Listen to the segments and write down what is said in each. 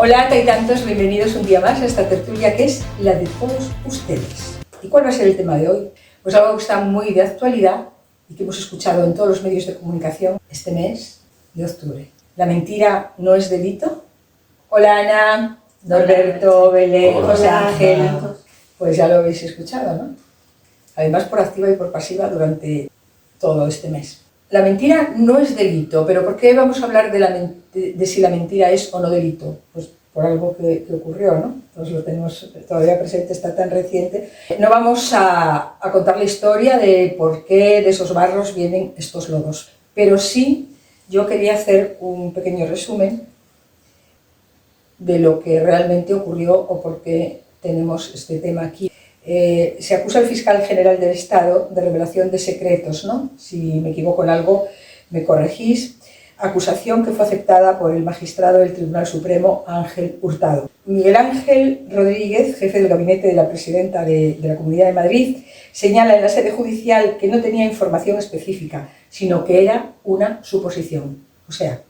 Hola, tantos, bienvenidos un día más a esta tertulia que es la de todos ustedes. ¿Y cuál va a ser el tema de hoy? Pues algo que está muy de actualidad y que hemos escuchado en todos los medios de comunicación este mes de octubre. ¿La mentira no es delito? Hola Ana, Norberto, Belén, José Ángel. Pues ya lo habéis escuchado, ¿no? Además por activa y por pasiva durante todo este mes. La mentira no es delito, pero ¿por qué vamos a hablar de si la mentira es o no delito? Pues por algo que ocurrió, ¿no? Todos lo tenemos todavía presente, está tan reciente. No vamos a contar la historia de por qué de esos barros vienen estos lodos, pero sí yo quería hacer un pequeño resumen de lo que realmente ocurrió o por qué tenemos este tema aquí. Se acusa al fiscal general del Estado de revelación de secretos, ¿no? Si me equivoco en algo, me corregís. Acusación que fue aceptada por el magistrado del Tribunal Supremo, Ángel Hurtado. Miguel Ángel Rodríguez, jefe del gabinete de la presidenta de la Comunidad de Madrid, señala en la sede judicial que no tenía información específica, sino que era una suposición, o sea,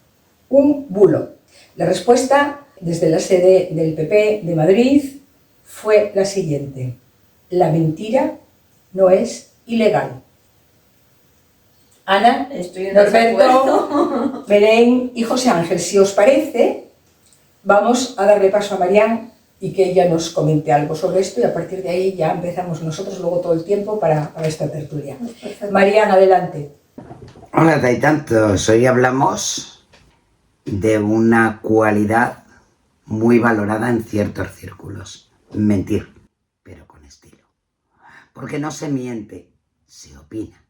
un bulo. La respuesta desde la sede del PP de Madrid fue la siguiente: la mentira no es ilegal. Ana, Norberto, Belén y José Ángel, si os parece, vamos a darle paso a Marián y que ella nos comente algo sobre esto y a partir de ahí ya empezamos nosotros luego todo el tiempo para esta tertulia. Marián, adelante. Hola, tantos. Hoy hablamos de una cualidad muy valorada en ciertos círculos: mentir, pero con estilo. Porque no se miente, se opina.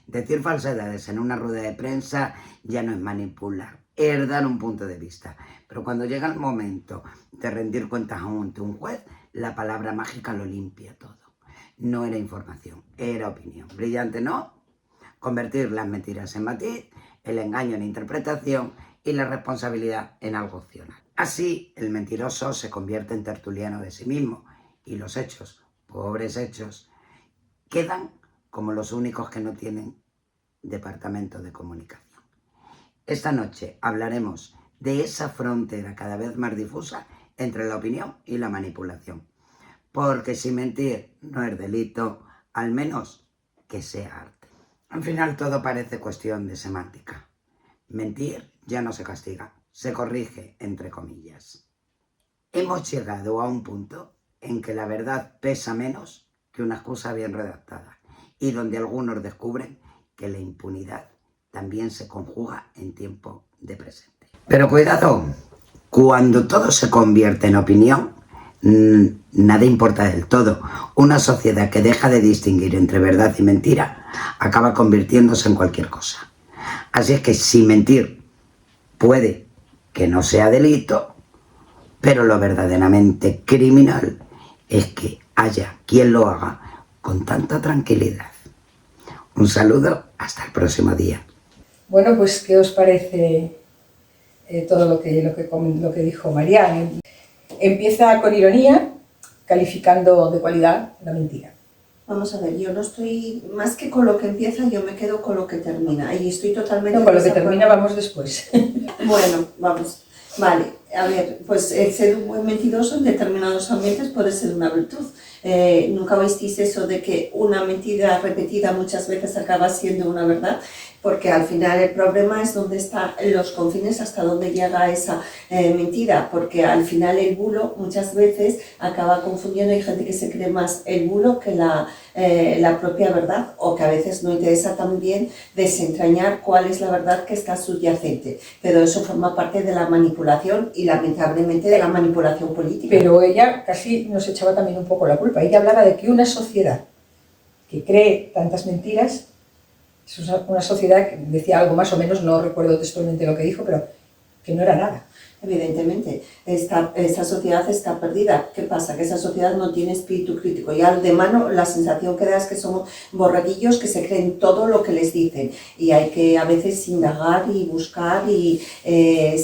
Decir falsedades en una rueda de prensa ya no es manipular, es dar un punto de vista. Pero cuando llega el momento de rendir cuentas ante un juez, la palabra mágica lo limpia todo. No era información, era opinión. Brillante, ¿no? Convertir las mentiras en matiz, el engaño en interpretación y la responsabilidad en algo opcional. Así, el mentiroso se convierte en tertuliano de sí mismo y los hechos, pobres hechos, quedan como los únicos que no tienen departamento de comunicación. Esta noche hablaremos de esa frontera cada vez más difusa entre la opinión y la manipulación. Porque si mentir no es delito, al menos que sea arte. Al final todo parece cuestión de semántica. Mentir ya no se castiga, se corrige, entre comillas. Hemos llegado a un punto en que la verdad pesa menos que una excusa bien redactada y donde algunos descubren que la impunidad también se conjuga en tiempo de presente. Pero cuidado, cuando todo se convierte en opinión, nada importa del todo. Una sociedad que deja de distinguir entre verdad y mentira acaba convirtiéndose en cualquier cosa. Así es que si mentir puede que no sea delito, pero lo verdaderamente criminal es que haya quien lo haga con tanta tranquilidad. Un saludo, hasta el próximo día. Bueno, pues ¿qué os parece todo lo que dijo Marián? Empieza con ironía, calificando de cualidad la mentira. Vamos a ver, yo no estoy, más que con lo que empieza, yo me quedo con lo que termina. Y estoy totalmente... No, con lo que termina vamos después. Bueno, vamos. Vale, a ver, pues el ser un buen mentiroso en determinados ambientes puede ser una virtud. Nunca oísteis eso de que una mentira repetida muchas veces acaba siendo una verdad, porque al final el problema es dónde están los confines, hasta dónde llega esa mentira, porque al final el bulo muchas veces acaba confundiendo. Hay gente que se cree más el bulo que la propia verdad, o que a veces no interesa también desentrañar cuál es la verdad que está subyacente, pero eso forma parte de la manipulación y lamentablemente de la manipulación política. Pero ella casi nos echaba también un poco la culpa. Ella hablaba de que una sociedad que cree tantas mentiras es una sociedad que decía algo más o menos, no recuerdo textualmente lo que dijo, pero que no era nada. Evidentemente, esa sociedad está perdida. ¿Qué pasa? Que esa sociedad no tiene espíritu crítico. Ya de mano la sensación que da es que somos borreguillos que se creen todo lo que les dicen. Y hay que a veces indagar y buscar y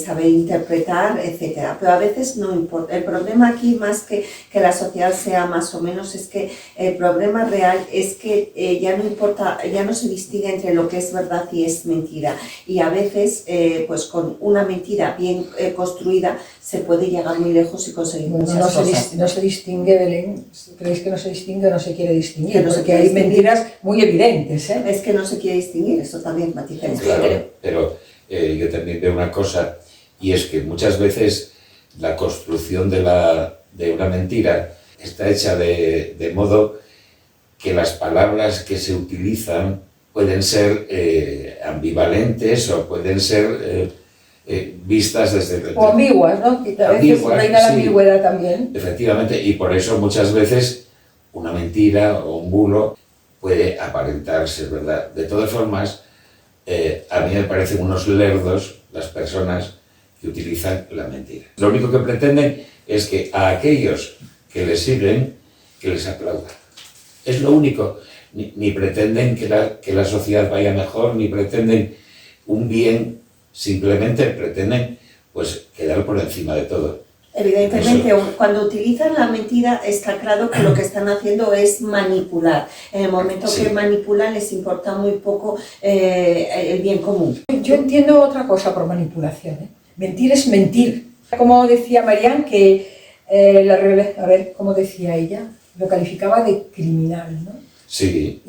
saber interpretar, etc. Pero a veces no importa. El problema aquí, más que la sociedad sea más o menos, es que el problema real es que ya no importa, ya no se distingue entre lo que es verdad y es mentira. Y a veces, pues con una mentira bien construida, construida, se puede llegar muy lejos y conseguir Bueno, muchas cosas. no se distingue, Belén. ¿Creéis que no se distingue o no se quiere distinguir? Que no se Porque quiere hay distinguir. mentiras muy evidentes, ¿eh? Es que no se quiere distinguir, eso también matiza. Claro, pero yo también veo una cosa, y es que muchas veces la construcción de una mentira está hecha de modo que las palabras que se utilizan pueden ser ambivalentes o pueden ser vistas desde... O ambiguas, ¿no? Que a veces Ambiguas, reina la sí. ambigüedad también. Efectivamente, y por eso muchas veces una mentira o un bulo puede aparentar ser verdad. De todas formas, a mí me parecen unos lerdos las personas que utilizan la mentira. Lo único que pretenden es que a aquellos que les siguen, que les aplaudan. Es lo único. Ni pretenden que la sociedad vaya mejor, ni pretenden un bien, simplemente pretenden pues quedar por encima de todo. Evidentemente, cuando utilizan la mentira, está claro que lo que están haciendo es manipular. En el momento que manipulan, les importa muy poco el bien común. Yo entiendo otra cosa por manipulación, ¿eh? Mentir es mentir. Como decía Marianne, que a ver, ¿cómo decía ella? Lo calificaba de criminal, ¿no? Sí.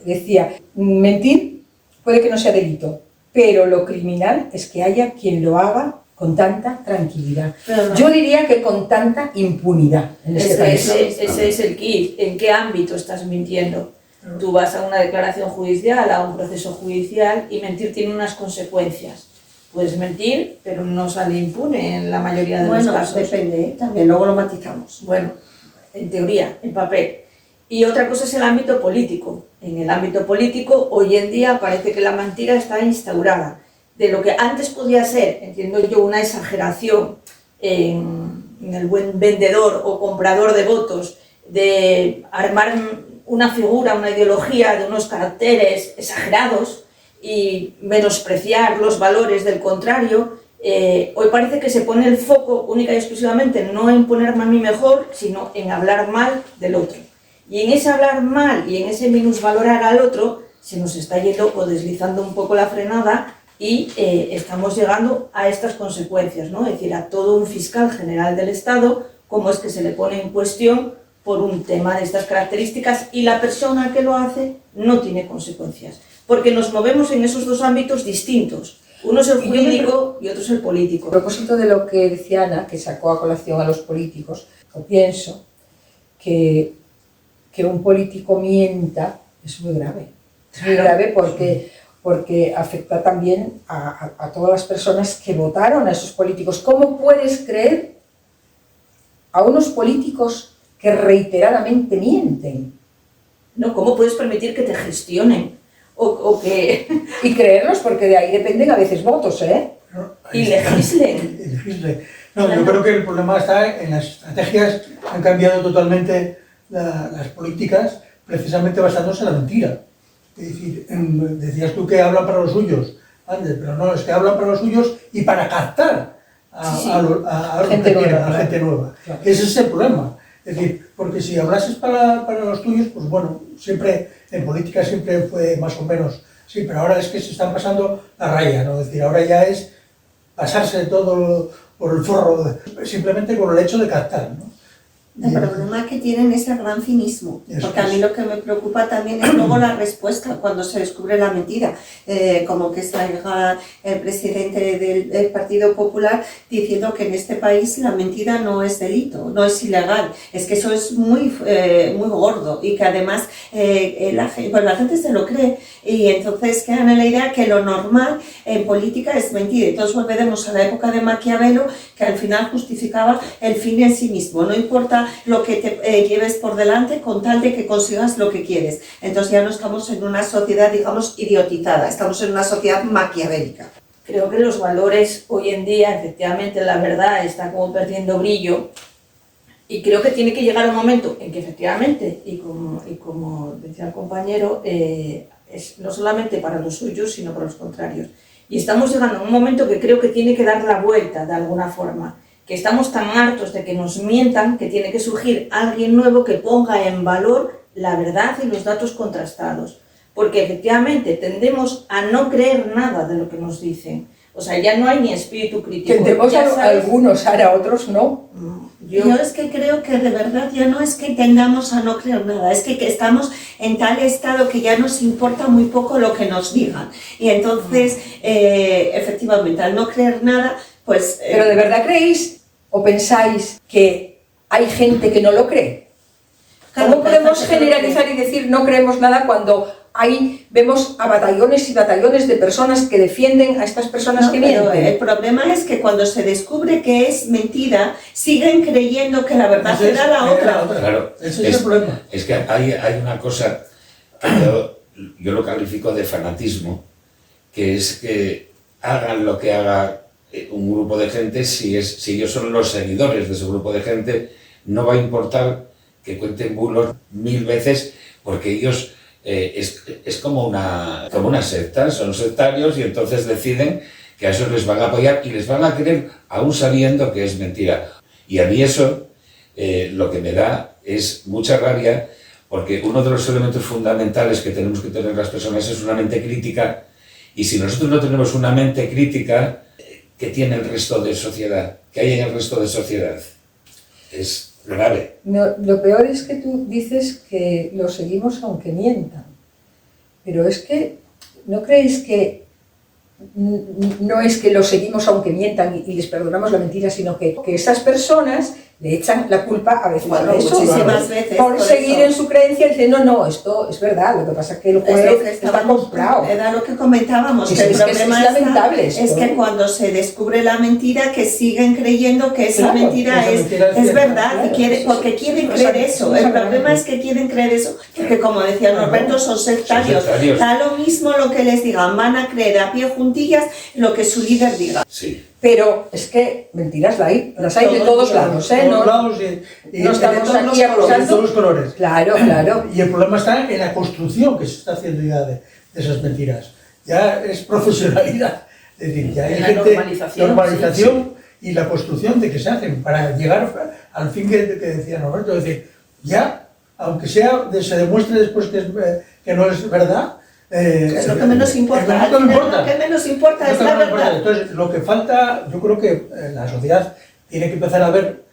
Decía, mentir puede que no sea delito, pero lo criminal es que haya quien lo haga con tanta tranquilidad. Pero no. Yo diría que con tanta impunidad en este país. Ese es el kit. ¿En qué ámbito estás mintiendo? Tú vas a una declaración judicial, a un proceso judicial, y mentir tiene unas consecuencias. Puedes mentir, pero no sale impune en la mayoría de los casos. Bueno, depende, ¿eh? También luego lo matizamos. Bueno, en teoría, en papel. Y otra cosa es el ámbito político. En el ámbito político, hoy en día parece que la mentira está instaurada. De lo que antes podía ser, entiendo yo, una exageración en el buen vendedor o comprador de votos, de armar una figura, una ideología de unos caracteres exagerados y menospreciar los valores del contrario, hoy parece que se pone el foco única y exclusivamente no en ponerme a mí mejor, sino en hablar mal del otro. Y en ese hablar mal y en ese minusvalorar al otro, se nos está yendo o deslizando un poco la frenada y estamos llegando a estas consecuencias, ¿no? Es decir, a todo un fiscal general del Estado, cómo es que se le pone en cuestión por un tema de estas características y la persona que lo hace no tiene consecuencias. Porque nos movemos en esos dos ámbitos distintos. Uno es el jurídico y otro es el político. A propósito de lo que decía Ana, que sacó a colación a los políticos, yo pienso que un político mienta es muy grave. Es muy grave porque afecta también a todas las personas que votaron a esos políticos. ¿Cómo puedes creer a unos políticos que reiteradamente mienten? No, ¿cómo puedes permitir que te gestionen? O que... Y creerlos, porque de ahí dependen a veces votos, ¿eh? Y legislen. No, yo creo que el problema está en las estrategias que han cambiado totalmente las políticas, precisamente basándose en la mentira. Es decir, decías tú que hablan para los suyos antes, pero no, es que hablan para los suyos y para captar a gente nueva. Claro. Ese es el problema. Es decir, porque si hablases para los tuyos, pues bueno, siempre, en política siempre fue más o menos, sí, pero ahora es que se están pasando la raya, ¿no? Es decir, ahora ya es pasarse todo por el forro, simplemente con el hecho de captar, ¿no? El problema que tienen es el gran cinismo, porque a mí lo que me preocupa también es luego la respuesta cuando se descubre la mentira, como que salga el presidente del Partido Popular diciendo que en este país la mentira no es delito, no es ilegal, es que eso es muy gordo y que además la gente se lo cree y entonces quedan en la idea que lo normal en política es mentir. Entonces volveremos a la época de Maquiavelo, que al final justificaba el fin en sí mismo, no importa lo que te lleves por delante con tal de que consigas lo que quieres. Entonces ya no estamos en una sociedad, digamos, idiotizada, estamos en una sociedad maquiavélica. Creo que los valores hoy en día, efectivamente, la verdad está como perdiendo brillo y creo que tiene que llegar un momento en que efectivamente, y como decía el compañero, es no solamente para los suyos, sino para los contrarios. Y estamos llegando a un momento que creo que tiene que dar la vuelta de alguna forma, que estamos tan hartos de que nos mientan que tiene que surgir alguien nuevo que ponga en valor la verdad y los datos contrastados. Porque efectivamente tendemos a no creer nada de lo que nos dicen, O sea, ya no hay ni espíritu crítico. Tendemos Ya a sabes- algunos, ahora otros no. Yo es que creo que de verdad ya no es que tendamos a no creer nada, es que estamos en tal estado que ya nos importa muy poco lo que nos digan. Y entonces, efectivamente, al no creer nada, pues... ¿Pero de verdad creéis o pensáis que hay gente que no lo cree? Claro, ¿Cómo podemos hay gente que no lo generalizar y decir no creemos nada cuando vemos a batallones y batallones de personas que defienden a estas personas No, que pero mienten? el problema es que cuando se descubre que es mentira, siguen creyendo que la verdad Ese es- será la otra. Claro, Ese es el problema. Es que hay una cosa que yo lo califico de fanatismo, que es que hagan lo que haga un grupo de gente, si ellos son los seguidores de ese grupo de gente, no va a importar que cuenten bulos 1000 veces, porque ellos es como una secta, son sectarios y entonces deciden que a eso les van a apoyar y les van a creer aún sabiendo que es mentira. Y a mí eso lo que me da es mucha rabia, porque uno de los elementos fundamentales que tenemos que tener las personas es una mente crítica, y si nosotros no tenemos una mente crítica, ¿qué tiene el resto de sociedad? ¿Qué hay en el resto de sociedad? Es grave. No, lo peor es que tú dices que lo seguimos aunque mientan. Pero es que, ¿no creéis que no es que lo seguimos aunque mientan y les perdonamos la mentira, sino que esas personas le echan la culpa a veces Bueno, a eso, muchísimas veces, por por seguir eso. en su creencia diciendo no, esto es verdad, lo que pasa es que el Es juez lo que está estábamos- comprado. Era lo que comentábamos, Es que el que es problema lamentable es esto, que ¿eh? cuando se descubre la mentira, que siguen creyendo que esa Claro, mentira esa es mentira es es cierta, verdad, claro, y quiere, sí, porque sí, quieren sí, creer sí, eso. sí, El sí, problema sí. es que quieren creer eso, porque como decía Claro. Norberto, son sectarios. Son sectarios. Da lo mismo lo que les digan, van a creer a pie juntillas lo que su líder diga. Sí. Pero es que mentiras las hay de Todos todos los lados, De ¿eh? todos No, lados y no estamos de todos aquí los colores, acusando. de todos los colores. Claro, claro. Y el problema está en la construcción que se está haciendo ya de esas mentiras. Ya es profesionalidad. Es decir, ya hay En la gente, normalización, y la construcción de que se hacen para llegar al fin que decía Norberto. Es decir, ya, aunque se demuestre después que no es verdad, Es lo que menos importa. es lo que Al final, importa. lo que menos importa Es es lo que la no importa. verdad. Entonces, lo que falta, yo creo que la sociedad tiene que empezar a ver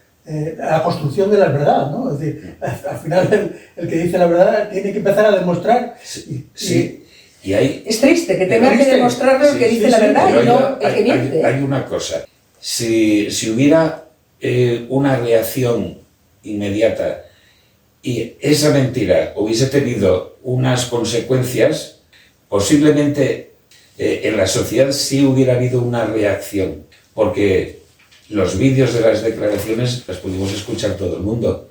la construcción de la verdad, ¿no? Es decir, al final el que dice la verdad tiene que empezar a demostrar. Sí. Y hay, Es triste que tenga que triste. demostrarlo el que Sí, dice sí, la sí, verdad pero y no el que miente. hay una cosa. Si hubiera una reacción inmediata y esa mentira hubiese tenido unas consecuencias, posiblemente en la sociedad sí hubiera habido una reacción, porque los vídeos de las declaraciones las pudimos escuchar todo el mundo,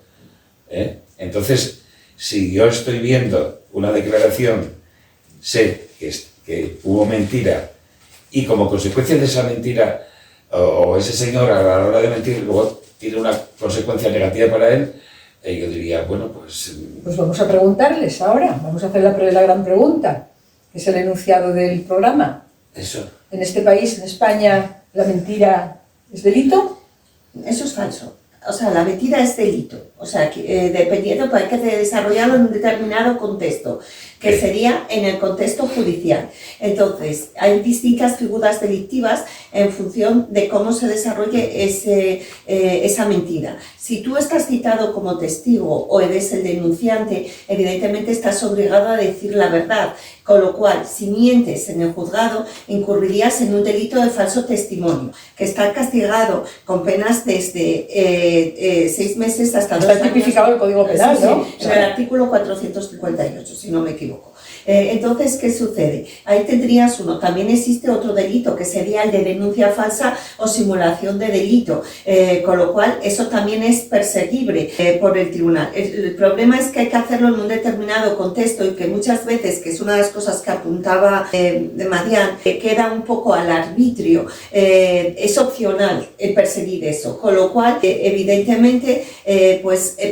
¿eh? Entonces, si yo estoy viendo una declaración, sé que hubo mentira y como consecuencia de esa mentira o ese señor a la hora de mentir luego tiene una consecuencia negativa para él, yo diría, bueno, pues... Pues vamos a preguntarles ahora, vamos a hacer la gran pregunta, que es el enunciado del programa. Eso. En este país, en España, ¿la mentira es delito? Eso es falso. O sea, la mentira es delito. O sea, que, dependiendo, pues hay que desarrollarlo en un determinado contexto, que sería en el contexto judicial. Entonces, hay distintas figuras delictivas en función de cómo se desarrolle esa mentira. Si tú estás citado como testigo o eres el denunciante, evidentemente estás obligado a decir la verdad, con lo cual, si mientes en el juzgado, incurrirías en un delito de falso testimonio, que está castigado con penas desde 6 meses hasta 2 Está años. tipificado el Código Penal, Sí, ¿no? sí, en el artículo 458, si no me equivoco. Entonces, ¿qué sucede? Ahí tendrías uno. También existe otro delito, que sería el de denuncia falsa o simulación de delito, con lo cual eso también es perseguible por el tribunal. El problema es que hay que hacerlo en un determinado contexto y que muchas veces, que es una de las cosas que apuntaba Madian, queda un poco al arbitrio, es opcional el perseguir eso, con lo cual, evidentemente,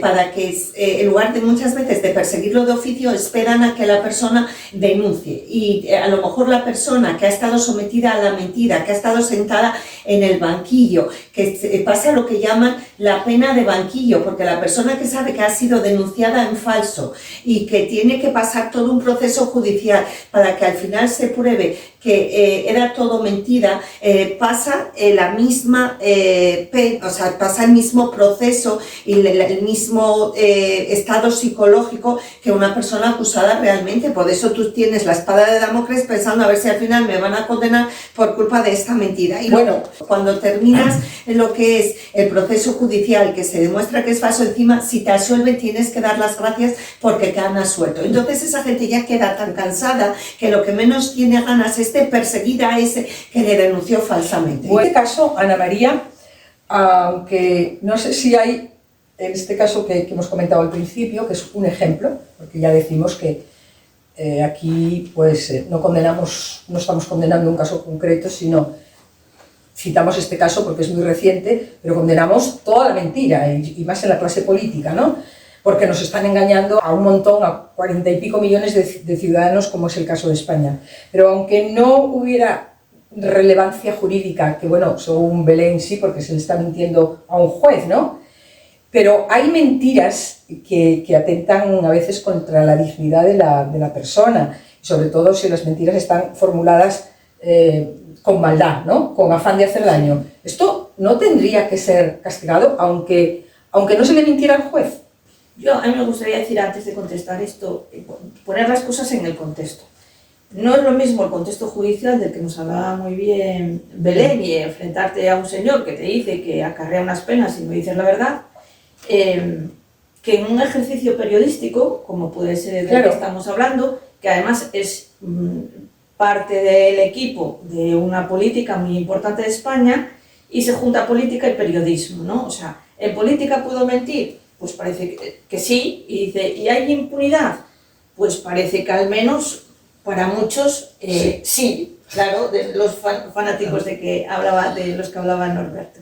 para que en lugar de muchas veces de perseguirlo de oficio, esperan a que la persona denuncie, y a lo mejor la persona que ha estado sometida a la mentira, que ha estado sentada en el banquillo, que pasa lo que llaman la pena de banquillo, porque la persona que sabe que ha sido denunciada en falso y que tiene que pasar todo un proceso judicial para que al final se pruebe que era todo mentira, pasa la misma, o sea, pasa el mismo proceso y el mismo estado psicológico que una persona acusada realmente. Por eso tú tienes la espada de Damocles pensando a ver si al final me van a condenar por culpa de esta mentira. Y luego, cuando terminas en lo que es el proceso judicial, que se demuestra que es falso, encima, si te absuelven tienes que dar las gracias porque te han absuelto. Entonces esa gente ya queda tan cansada que lo que menos tiene ganas es de perseguir a ese que le denunció falsamente. En este caso, Ana María, aunque no sé si hay, en este caso que hemos comentado al principio, que es un ejemplo, porque ya decimos que aquí pues no estamos condenando un caso concreto, sino citamos este caso porque es muy reciente, pero condenamos toda la mentira, y más en la clase política, ¿no? Porque nos están engañando a un montón, a 40 y pico millones de ciudadanos, como es el caso de España. Pero aunque no hubiera relevancia jurídica, que bueno, según Belén sí, porque se le está mintiendo a un juez, ¿no? Pero hay mentiras que atentan a veces contra la dignidad de la persona, sobre todo si las mentiras están formuladas con maldad, ¿no? Con afán de hacer daño. Esto no tendría que ser castigado, aunque no se le mintiera al juez. A mí me gustaría decir, antes de contestar esto, poner las cosas en el contexto. No es lo mismo el contexto judicial del que nos hablaba muy bien Belén, y enfrentarte a un señor que te dice que acarrea unas penas y no dices la verdad, que en un ejercicio periodístico, como puede ser el del que estamos hablando, que además es parte del equipo de una política muy importante de España, y se junta política y periodismo, ¿no? O sea, ¿en política puedo mentir? Pues parece que sí, y dice, ¿y hay impunidad? Pues parece que al menos para muchos sí, claro, de los fanáticos de los que hablaba Norberto.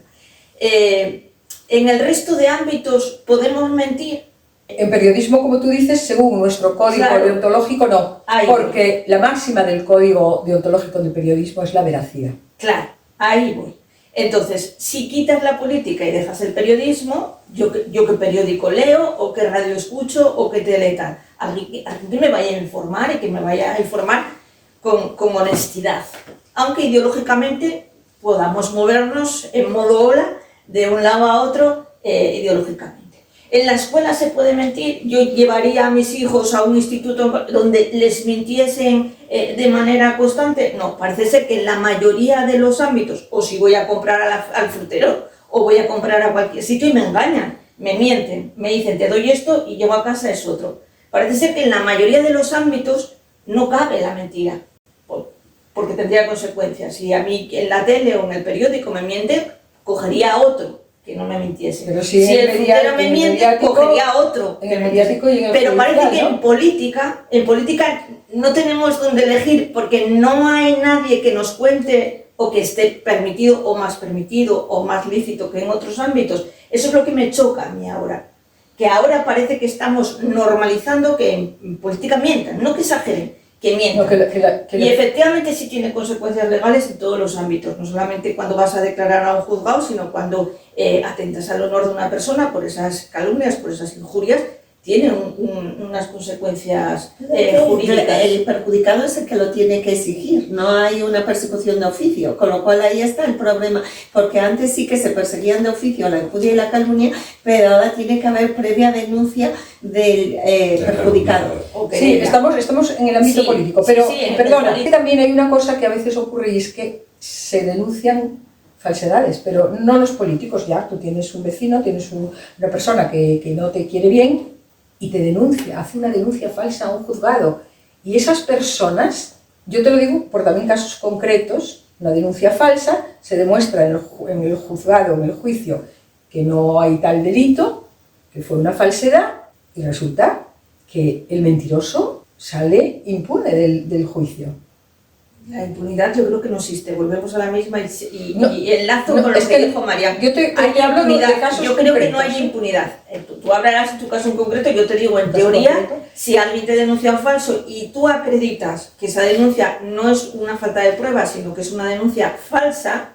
¿En el resto de ámbitos podemos mentir? En periodismo, como tú dices, según nuestro código deontológico, no, porque la máxima del código deontológico del periodismo es la veracidad. Claro, ahí voy. Entonces, si quitas la política y dejas el periodismo, yo qué periódico leo, o qué radio escucho, o qué tele tal. Alguien que me vaya a informar, y que me vaya a informar con honestidad. Aunque ideológicamente podamos movernos en modo ola de un lado a otro ideológicamente. En la escuela se puede mentir. Yo llevaría a mis hijos a un instituto donde les mintiesen de manera constante. No, parece ser que en la mayoría de los ámbitos, o si voy a comprar al frutero, o voy a comprar a cualquier sitio y me engañan, me mienten, me dicen te doy esto y llego a casa es otro. Parece ser que en la mayoría de los ámbitos no cabe la mentira, porque tendría consecuencias. Si a mí en la tele o en el periódico me mienten, cogería a otro que no me mintiese. Pero si el frutero me miente, cogería a otro. En el mediático y en el Pero parece judicial, que ¿no? en política no tenemos donde elegir, porque no hay nadie que nos cuente o que esté permitido o más lícito que en otros ámbitos. Eso es lo que me choca a mí ahora. Que ahora parece que estamos normalizando que en política mientan, no que exageren, que mientan. No, y efectivamente sí tiene consecuencias legales en todos los ámbitos, no solamente cuando vas a declarar a un juzgado, sino cuando atentas al honor de una persona por esas calumnias, por esas injurias, tiene unas consecuencias jurídicas. El perjudicado es el que lo tiene que exigir, no hay una persecución de oficio, con lo cual ahí está el problema, porque antes sí que se perseguían de oficio la injuria y la calumnia, pero ahora tiene que haber previa denuncia del perjudicado. Sí, estamos en el ámbito político, pero perdona, también hay una cosa que a veces ocurre y es que se denuncian falsedades, pero no los políticos. Ya, tú tienes un vecino, tienes una persona que no te quiere bien y te denuncia, hace una denuncia falsa a un juzgado, y esas personas, yo te lo digo por también casos concretos, una denuncia falsa, se demuestra en el juzgado, en el juicio, que no hay tal delito, que fue una falsedad, y resulta que el mentiroso sale impune del juicio. La impunidad yo creo que no existe, volvemos a la misma y enlazo con lo que dijo María. Yo te hablo de casos yo creo concretos. que no hay impunidad. Tú hablarás en tu caso en concreto, yo te digo, en teoría, si alguien te denuncia un falso y tú acreditas que esa denuncia no es una falta de pruebas, sino que es una denuncia falsa,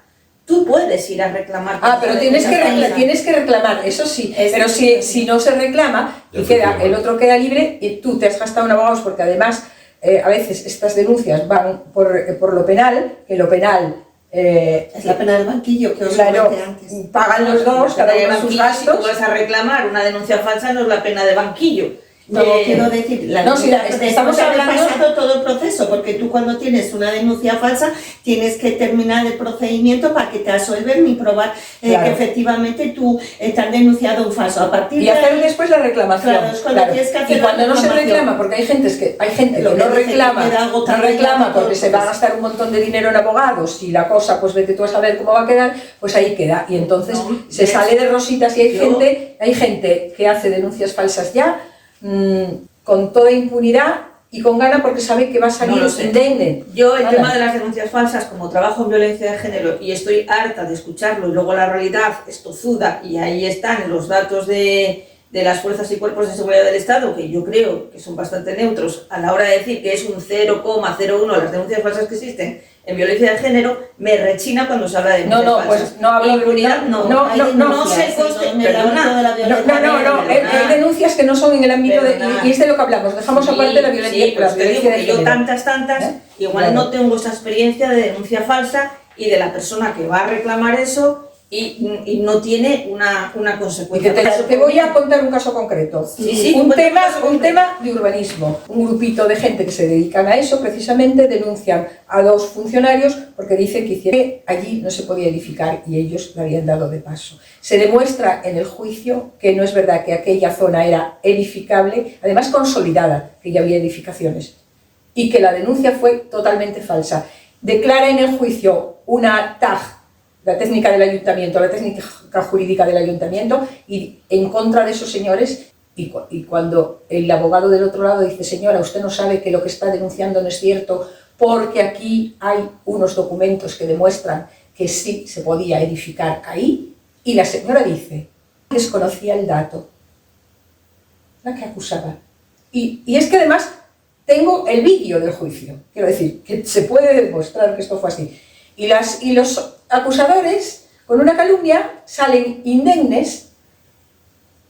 tú puedes ir a reclamar. Pero tienes que reclamar, eso sí, pero si no se reclama y el otro queda libre, y tú te has gastado un abogado, porque además a veces estas denuncias van por lo penal, que lo penal... es la pena del banquillo que os claro, comenté antes. pagan los dos, cada uno sus gastos. Si tú vas a reclamar una denuncia falsa, no es la pena de banquillo. No, quiero decir, estamos hablando pasado todo el proceso, porque tú cuando tienes una denuncia falsa tienes que terminar el procedimiento para que te absuelven y probar claro, que efectivamente tú te has denunciado un falso. A partir y de hacer ahí, después la reclamación. claro, es cuando tienes que hacer y cuando la no se reclamación. reclama, porque hay gente que Lo que no dice que reclama, queda no agotado reclama ya porque todo, se va a pues. gastar un montón de dinero en abogados y la cosa, pues vete tú a saber cómo va a quedar, pues ahí queda. Y entonces No, se sale de rositas y hay Yo- gente que hace denuncias falsas ya, con toda impunidad y con gana porque sabe que va a salir No lo sé. indemne. Yo el Nada. tema de las denuncias falsas, como trabajo en violencia de género y estoy harta de escucharlo y luego la realidad es tozuda y ahí están los datos de las fuerzas y cuerpos de seguridad del Estado, que yo creo que son bastante neutros a la hora de decir que es un 0,01 las denuncias falsas que existen en violencia de género, me rechina cuando se habla de denuncias No, falsas. pues no hablo de impunidad, no, hay no denuncias, sé el coste, en el ámbito de la perdona, hay denuncias que no son en el ámbito Perdona. y es de lo que hablamos, dejamos aparte la violencia, sí, pues te digo de que yo género. tantas, igual Claro. no tengo esa experiencia de denuncia falsa y de la persona que va a reclamar eso y no tiene una Y consecuencia. te voy a contar un caso concreto, Sí, un cuéntame tema, un caso un concreto. tema de urbanismo. Un grupito de gente que se dedican a eso precisamente denuncian a dos funcionarios porque dicen que allí no se podía edificar y ellos le habían dado de paso. Se demuestra en el juicio que no es verdad que aquella zona era edificable, además consolidada, que ya había edificaciones, y que la denuncia fue totalmente falsa. Declara en el juicio una TAG, la técnica del ayuntamiento, la técnica jurídica del ayuntamiento, y en contra de esos señores, y cuando el abogado del otro lado dice, señora, usted no sabe que lo que está denunciando no es cierto, porque aquí hay unos documentos que demuestran que sí se podía edificar ahí, y la señora dice, desconocía el dato, la que acusaba. Y es que además tengo el vídeo del juicio, quiero decir, que se puede demostrar que esto fue así. Y los acusadores, con una calumnia, salen indemnes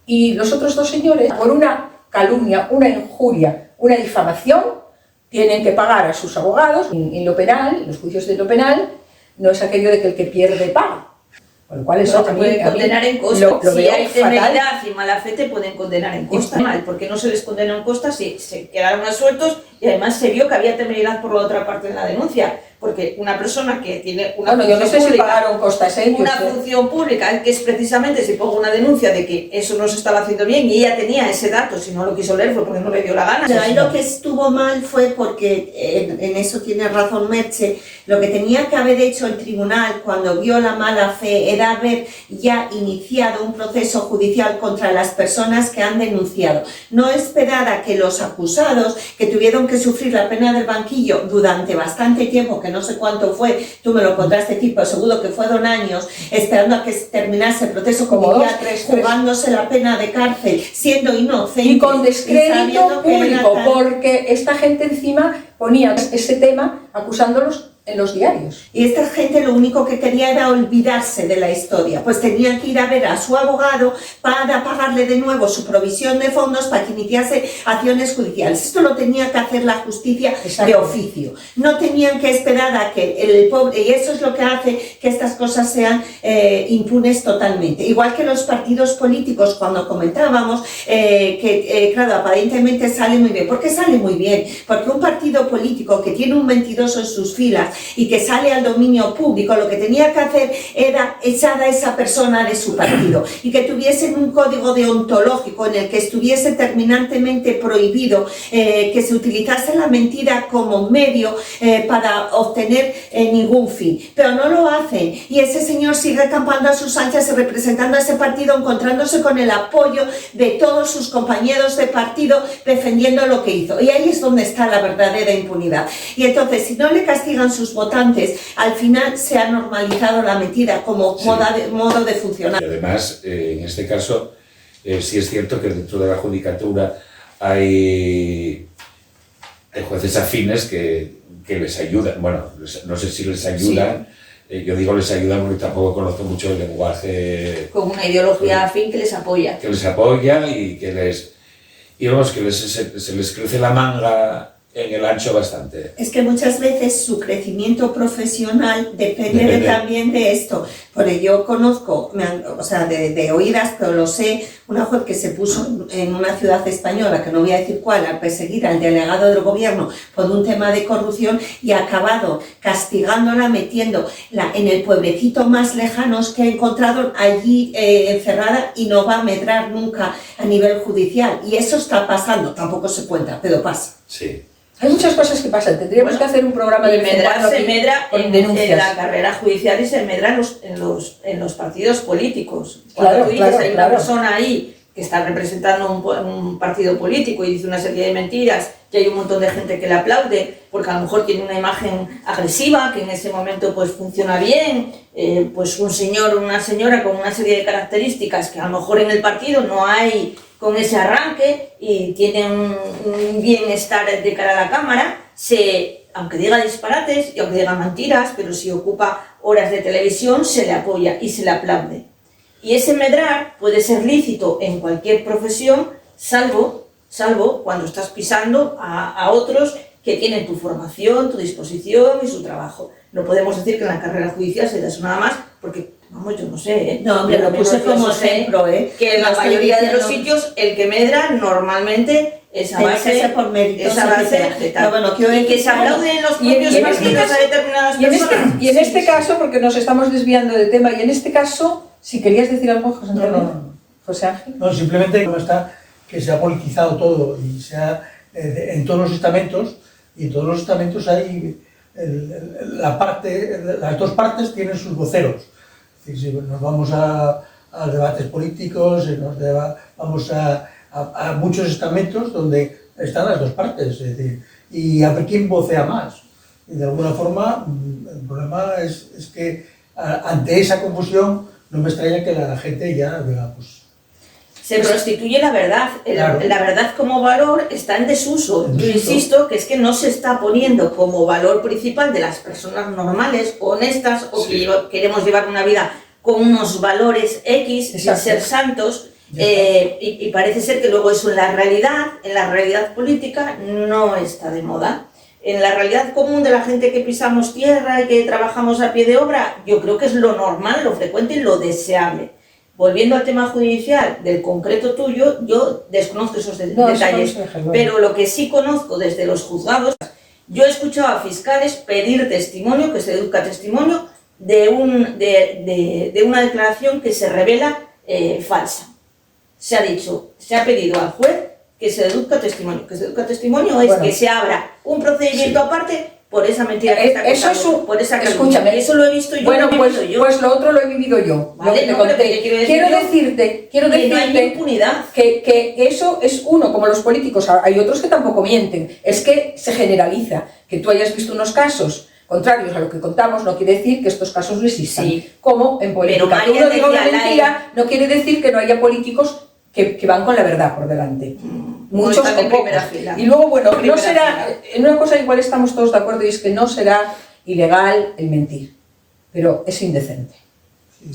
y los otros dos señores, por una calumnia, una injuria, una difamación, tienen que pagar a sus abogados. En lo penal, en los juicios de lo penal, no es aquello de que el que pierde paga. Con lo cual eso No te pueden condenar en costa. lo Si veo hay fatal. temeridad y mala fe te pueden condenar en costa. ¿Por qué no se les condenó en costa si se quedaron absueltos y además se vio que había temeridad por la otra parte en la denuncia? Porque una persona que tiene una Bueno, yo no sé si pública, pagaron costas ellos. una función pública, que es precisamente si pongo una denuncia de que eso no se estaba haciendo bien y ella tenía ese dato, si no lo quiso leer fue porque no le dio la gana. Pero ahí lo que estuvo mal fue porque, en eso tiene razón Merche, lo que tenía que haber hecho el tribunal cuando vio la mala fe era haber ya iniciado un proceso judicial contra las personas que han denunciado. No esperar a que los acusados, que tuvieron que sufrir la pena del banquillo durante bastante tiempo, que no sé cuánto fue, tú me lo contaste tipo, seguro que fueron años, esperando a que terminase el proceso Como judicial, tres. jugándose la pena de cárcel, siendo inocente. Y con y descrédito sabiendo que era público, tal. porque esta gente encima ponía ese tema acusándolos en los diarios. Y esta gente lo único que quería era olvidarse de la historia, pues tenían que ir a ver a su abogado para pagarle de nuevo su provisión de fondos para que iniciase acciones judiciales. Esto lo tenía que hacer la justicia Exacto. de oficio. No tenían que esperar a que el pobre, y eso es lo que hace que estas cosas sean impunes totalmente. Igual que los partidos políticos, cuando comentábamos claro, aparentemente sale muy bien. ¿Por qué sale muy bien? Porque un partido político que tiene un mentiroso en sus filas y que sale al dominio público, lo que tenía que hacer era echar a esa persona de su partido y que tuviesen un código deontológico en el que estuviese terminantemente prohibido que se utilizase la mentira como medio para obtener ningún fin, pero no lo hacen y ese señor sigue campando a sus anchas y representando a ese partido, encontrándose con el apoyo de todos sus compañeros de partido defendiendo lo que hizo, y ahí es donde está la verdadera impunidad. Y entonces, si no le castigan sus votantes, al final se ha normalizado la mentira como Sí. modo de funcionar. Y además, en este caso, sí es cierto que dentro de la judicatura hay jueces afines que les ayudan, bueno, no sé si les ayudan, yo digo les ayudan porque tampoco conozco mucho el lenguaje Con una ideología afín que les apoya. y que les, y vamos, que se les crece la manga en el ancho bastante. Es que muchas veces su crecimiento profesional depende también de esto. Porque yo conozco, o sea, de oídas, pero lo sé, una juez que se puso en una ciudad española, que no voy a decir cuál, a perseguir al delegado del gobierno por un tema de corrupción y ha acabado castigándola, metiéndola en el pueblecito más lejanos que ha encontrado allí encerrada y no va a medrar nunca a nivel judicial. Y eso está pasando, tampoco se cuenta, pero pasa. Sí. Hay muchas cosas que pasan. Tendríamos que hacer un programa de medrar se medra en la carrera carrera judicial y se medra en los partidos políticos. Claro, Cuando tú dices, claro, hay una claro. persona ahí que está representando un partido político y dice una serie de mentiras, y hay un montón de gente que le aplaude porque a lo mejor tiene una imagen agresiva que en ese momento pues funciona bien, pues un señor o una señora con una serie de características que a lo mejor en el partido no hay con ese arranque y tiene un bienestar de cara a la cámara, aunque diga disparates y aunque diga mentiras, pero si ocupa horas de televisión, se le apoya y se le aplaude. Y ese medrar puede ser lícito en cualquier profesión, salvo cuando estás pisando a otros que tienen tu formación, tu disposición y su trabajo. No podemos decir que en la carrera judicial se da eso nada más, porque, vamos, yo no sé, ¿eh? No, hombre, lo puse como ejemplo, ¿eh? Que en la mayoría de los sitios el que medra normalmente es a base por méritos, etcétera. Bueno, y que se aplauden los propios partidos a determinadas personas. Y en este caso, porque nos estamos desviando del tema, y en este caso, si querías decir algo, José Antonio. No. José Ángel. No, simplemente como está que se ha politizado todo y se ha, en todos los estamentos, y en todos los estamentos hay las dos partes tienen sus voceros. Es decir, si nos vamos a debates políticos, vamos a muchos estamentos donde están las dos partes, es decir, y a ver quién vocea más. Y de alguna forma, el problema es que ante esa confusión no me extraña que la gente ya diga, pues... Se prostituye la verdad. Claro. La verdad como valor está en desuso. Yo insisto que es que no se está poniendo como valor principal de las personas normales, honestas, o que queremos llevar una vida con unos valores X, sin ser santos, y parece ser que luego eso en la realidad política no está de moda. En la realidad común de la gente que pisamos tierra y que trabajamos a pie de obra, yo creo que es lo normal, lo frecuente y lo deseable. Volviendo al tema judicial del concreto tuyo, yo desconozco esos detalles, pero lo que sí conozco desde los juzgados, yo he escuchado a fiscales pedir testimonio, que se deduzca testimonio, de una declaración que se revela falsa. Se ha dicho, se ha pedido al juez que se deduzca testimonio. Que se deduzca testimonio es que se abra un procedimiento aparte por esa mentira que está contando, por esa calumnia. Escúchame, y eso lo he visto yo. Bueno, pues lo otro lo he vivido yo. Vale, lo que te conté. Quiero decirte no hay impunidad. que eso es uno, como los políticos, hay otros que tampoco mienten, es que se generaliza. Que tú hayas visto unos casos contrarios a lo que contamos no quiere decir que estos casos no existan. Sí. Como en política. Pero Tú no digas una mentira, no quiere decir que no haya políticos que van con la verdad por delante. Muchos o pocos. Y luego, bueno, no será, en una cosa igual estamos todos de acuerdo, y es que no será ilegal el mentir, pero es indecente.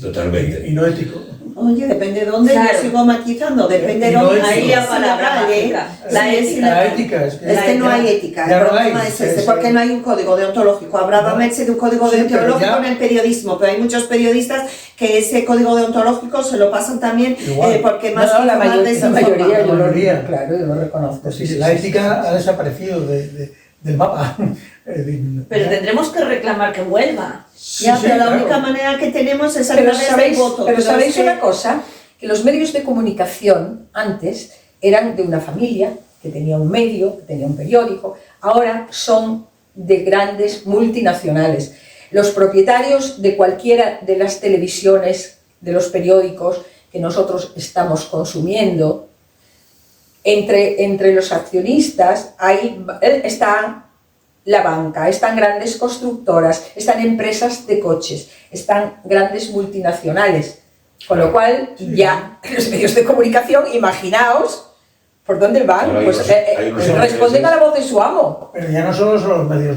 Totalmente. Y no ético. Oye, depende de dónde, Claro. yo sigo matizando, depende de Y no dónde. ético. Ahí la palabra mágica. La ética. La ética es Es que no hay ética, ya el no problema hay, es ese, sí. porque no hay un código deontológico. Habrá meterse de un código Sí, pero deontológico ya- en el periodismo, pero hay muchos periodistas que ese código deontológico se lo pasan también Igual. porque más No, la informar mayoría, desinforma. yo lo mayoría. claro, yo lo reconozco. Sí, la ética ha desaparecido del mapa. Pero tendremos que reclamar que vuelva. Ya, Sí, pero la claro. única manera que tenemos es a Pero través del sabéis, voto. pero es sabéis que- una cosa, que los medios de comunicación antes eran de una familia que tenía un medio, que tenía un periódico, ahora son de grandes multinacionales. Los propietarios de cualquiera de las televisiones, de los periódicos que nosotros estamos consumiendo, entre los accionistas están la banca, están grandes constructoras, están empresas de coches, están grandes multinacionales. Con lo cual, ya los medios de comunicación, imaginaos por dónde van, Claro, pues hay unos responden a la voz de su amo. Pero ya no solo son los medios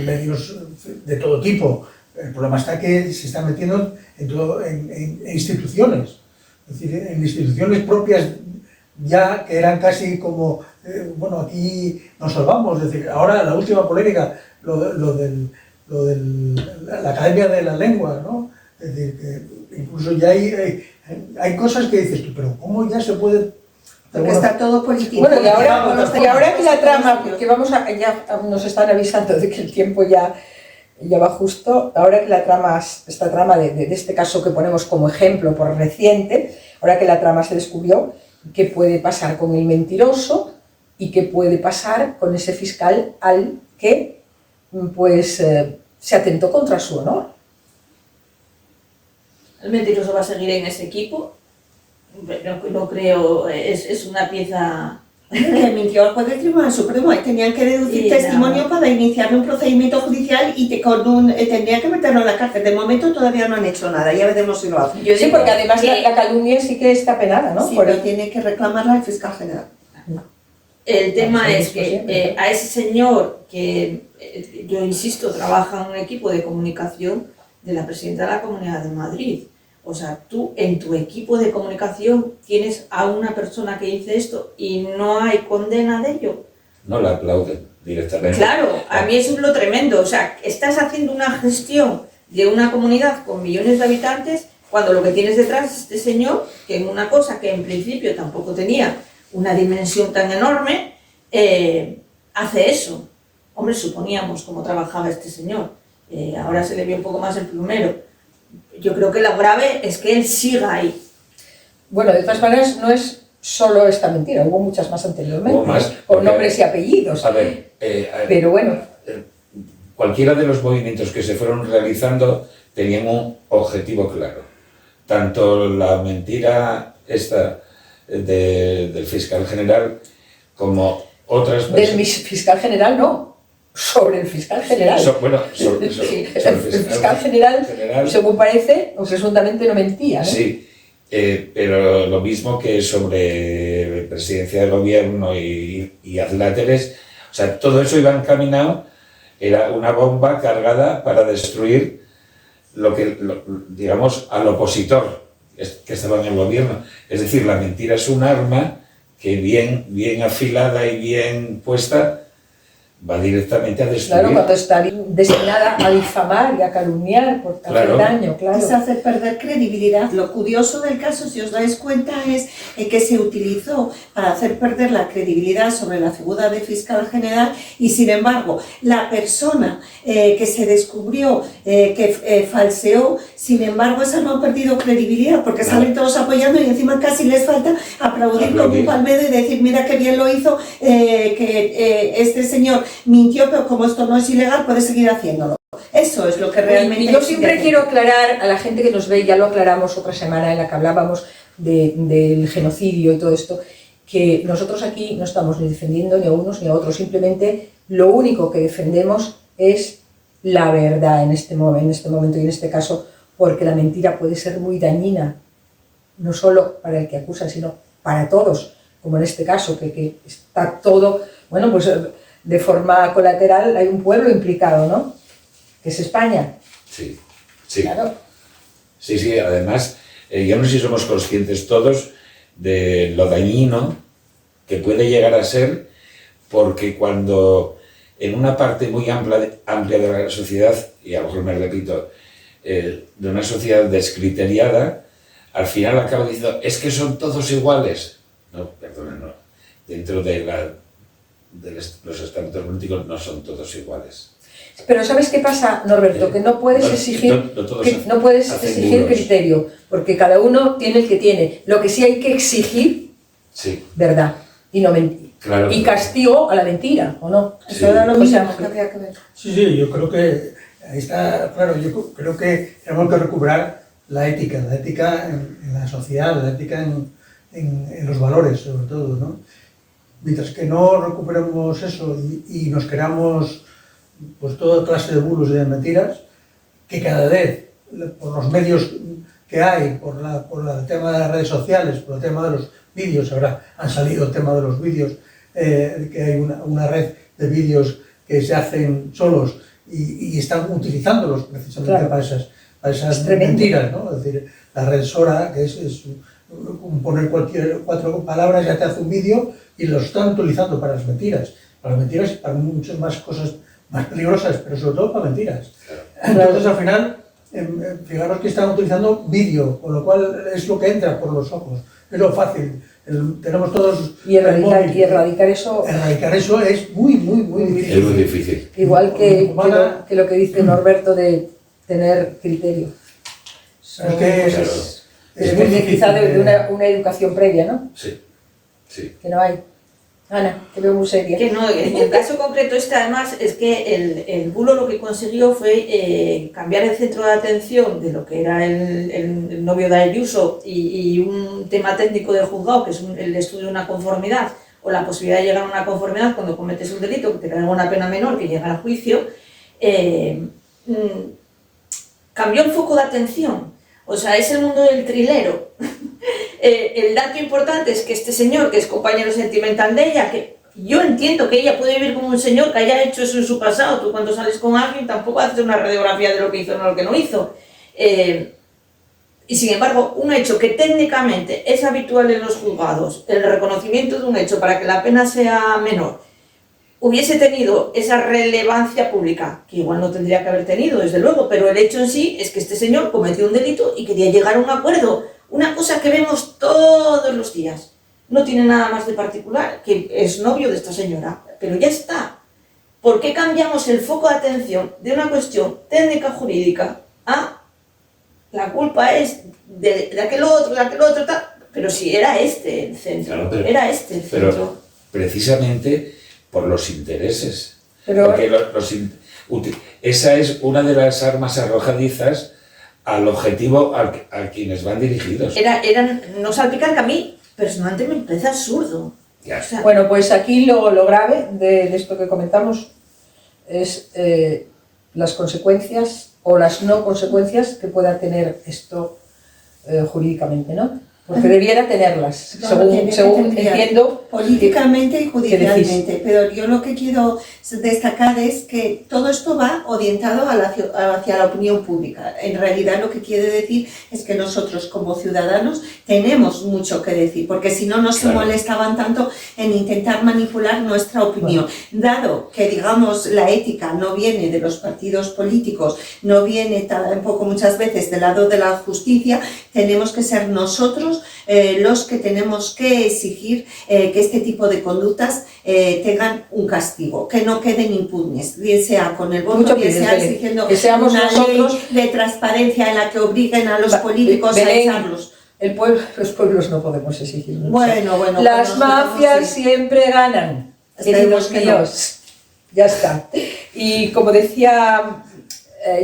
medios de todo tipo. El problema está que se están metiendo en instituciones. Es decir, en instituciones propias ya que eran casi como bueno, aquí nos salvamos. Es decir, ahora la última polémica, la Academia de la Lengua, ¿no? Es decir, que incluso ya hay cosas que dices tú, pero ¿cómo ya se puede...? Porque está todo político. Bueno, y ahora que la trama, que ya nos están avisando de que el tiempo ya va justo, ahora que esta trama de este caso que ponemos como ejemplo por reciente, ahora que la trama se descubrió, ¿qué puede pasar con el mentiroso y qué puede pasar con ese fiscal al que pues se atentó contra su honor? El mentiroso va a seguir en ese equipo. No creo, es una pieza... Que mintió al juez del Tribunal Supremo, tenían que deducir Sí, testimonio no. para iniciar un procedimiento judicial y tendrían que meterlo en la cárcel. De momento todavía no han hecho nada, ya veremos si lo hacen. Sí, porque además la calumnia sí que está penada, ¿no? Sí, pero tiene que reclamarla el fiscal general. El tema Vamos, es que a ese señor que, yo insisto, trabaja en un equipo de comunicación de la presidenta de la Comunidad de Madrid. O sea, tú en tu equipo de comunicación tienes a una persona que dice esto y no hay condena de ello. No la aplauden directamente. Claro, a mí eso es lo tremendo. O sea, estás haciendo una gestión de una comunidad con millones de habitantes cuando lo que tienes detrás es este señor que en una cosa que en principio tampoco tenía una dimensión tan enorme, hace eso. Hombre, suponíamos cómo trabajaba este señor. Ahora se le ve un poco más el plumero. Yo creo que lo grave es que él siga ahí. Bueno, de todas maneras, no es solo esta mentira, hubo muchas más anteriormente, Hubo más, con nombres y apellidos. A ver, Pero bueno, cualquiera de los movimientos que se fueron realizando tenían un objetivo claro. Tanto la mentira esta del fiscal general como otras personas. del fiscal general no, sobre el fiscal general. Sobre el fiscal general, según parece, o presuntamente no mentía, ¿no? Sí, pero lo mismo que sobre presidencia del gobierno y adláteres, o sea, todo eso iba encaminado, era una bomba cargada para destruir digamos, al opositor que estaba en el gobierno. Es decir, la mentira es un arma que bien afilada y bien puesta va directamente a destruir. Claro, cuando está destinada a difamar y a calumniar por hacer daño, claro. Es hacer perder credibilidad. Lo curioso del caso, si os dais cuenta, es que se utilizó para hacer perder la credibilidad sobre la figura de fiscal general y, sin embargo, la persona que se descubrió que falseó, sin embargo, esa no ha perdido credibilidad porque salen todos apoyando y encima casi les falta aplaudir como un palmedo y decir, mira qué bien lo hizo, que este señor mintió, pero como esto no es ilegal, puede seguir haciéndolo. Eso es lo que realmente... Y yo siempre quiero aclarar a la gente que nos ve, ya lo aclaramos otra semana en la que hablábamos del genocidio y todo esto, que nosotros aquí no estamos ni defendiendo ni a unos ni a otros, simplemente lo único que defendemos es la verdad en este momento y en este caso, porque la mentira puede ser muy dañina, no solo para el que acusa, sino para todos, como en este caso, que está todo, bueno, pues de forma colateral hay un pueblo implicado, ¿no? Que es España. Sí. Claro. Sí, además, yo no sé si somos conscientes todos de lo dañino que puede llegar a ser, porque cuando en una parte muy amplia de la sociedad, y a lo mejor me repito, de una sociedad descriteriada, al final acaba diciendo, es que son todos iguales. No, perdona, no. Dentro de los estamentos políticos no son todos iguales. Pero ¿sabes qué pasa, Norberto? Que no puedes exigir, criterio, porque cada uno tiene el que tiene. Lo que sí hay que exigir, verdad, y no mentir. Claro. Y castigo a la mentira, ¿o no? Sí. Eso era lo mismo. Sí, yo creo que ahí está, claro, yo creo que tenemos que recuperar la ética en la sociedad, la ética en los valores, sobre todo, ¿no? Mientras que no recuperemos eso y nos creamos pues toda clase de bulos y de mentiras, que cada vez, por los medios que hay, por el tema de las redes sociales, por el tema de los vídeos, ahora han salido el tema de los vídeos, que hay una red de vídeos que se hacen solos y están utilizándolos precisamente para esas mentiras, ¿no? Es decir, la red Sora, que es poner cuatro palabras ya te hace un vídeo y lo están utilizando para las mentiras y para muchas más cosas más peligrosas, pero sobre todo para mentiras. Entonces al final, fijaros que están utilizando vídeo, con lo cual es lo que entra por los ojos, es lo fácil. Tenemos todos y erradicar eso. Erradicar eso es muy difícil. Es muy difícil. Igual que lo que dice Norberto de tener criterio. Es que es muy difícil. Quizá de una educación previa, ¿no? Sí, sí. Que no hay. Ana, te veo muy seria. Que no, en el caso concreto además es que el bulo lo que consiguió fue cambiar el centro de atención de lo que era el novio de Ayuso y un tema técnico del juzgado, que es el estudio de una conformidad o la posibilidad de llegar a una conformidad cuando cometes un delito que te carga una pena menor que llegar a juicio, cambió el foco de atención. O sea, es el mundo del trilero. El dato importante es que este señor, que es compañero sentimental de ella, que yo entiendo que ella puede vivir como un señor que haya hecho eso en su pasado. Tú cuando sales con alguien tampoco haces una radiografía de lo que hizo o no lo que no hizo. Y sin embargo, un hecho que técnicamente es habitual en los juzgados, el reconocimiento de un hecho para que la pena sea menor, hubiese tenido esa relevancia pública, que igual no tendría que haber tenido, desde luego, pero el hecho en sí es que este señor cometió un delito y quería llegar a un acuerdo, una cosa que vemos todos los días. No tiene nada más de particular, que es novio de esta señora, pero ya está. ¿Por qué cambiamos el foco de atención de una cuestión técnica jurídica a la culpa es de aquel otro, tal? Pero si era este el centro, claro, era este el centro. Pero precisamente por los intereses. Pero, porque esa es una de las armas arrojadizas al objetivo a quienes van dirigidos. No salpicar, que a mí personalmente me parece absurdo. Ya. O sea, bueno, pues aquí lo grave de esto que comentamos es las consecuencias o las no consecuencias que pueda tener esto jurídicamente, ¿no? Porque debiera tenerlas, según entiendo. Políticamente y judicialmente, pero yo lo que quiero destacar es que todo esto va orientado hacia la opinión pública. En realidad lo que quiere decir es que nosotros como ciudadanos tenemos mucho que decir, porque si no se molestaban tanto en intentar manipular nuestra opinión. Dado que, digamos, la ética no viene de los partidos políticos, no viene tampoco muchas veces del lado de la justicia, tenemos que ser nosotros los que tenemos que exigir que este tipo de conductas tengan un castigo, que no queden impunes, bien sea con el voto, bien sea exigiendo que seamos una nosotros, ley de transparencia en la que obliguen a los políticos a echarlos. Los pueblos no podemos exigir. Bueno, las mafias siempre ganan, queridos míos. Ya está. Y como decía,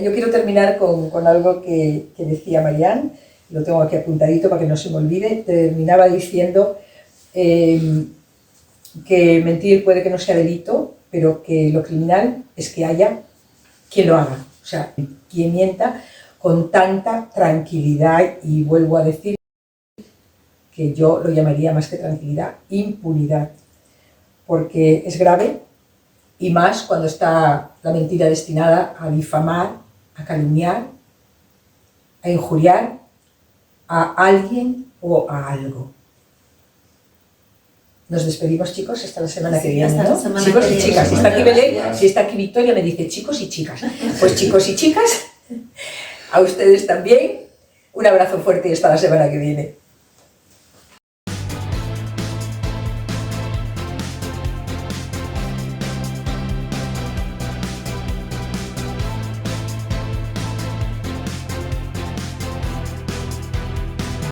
yo quiero terminar con algo que decía Marianne. Lo tengo aquí apuntadito para que no se me olvide. Terminaba diciendo que mentir puede que no sea delito, pero que lo criminal es que haya quien lo haga. O sea, quien mienta con tanta tranquilidad, y vuelvo a decir que yo lo llamaría más que tranquilidad, impunidad. Porque es grave, y más cuando está la mentira destinada a difamar, a calumniar, a injuriar a alguien o a algo. Nos despedimos, chicos, hasta la semana que viene, ¿no? Chicos y chicas, si está aquí Belén, si está aquí Victoria, me dice chicos y chicas. Pues chicos y chicas, a ustedes también, un abrazo fuerte y hasta la semana que viene.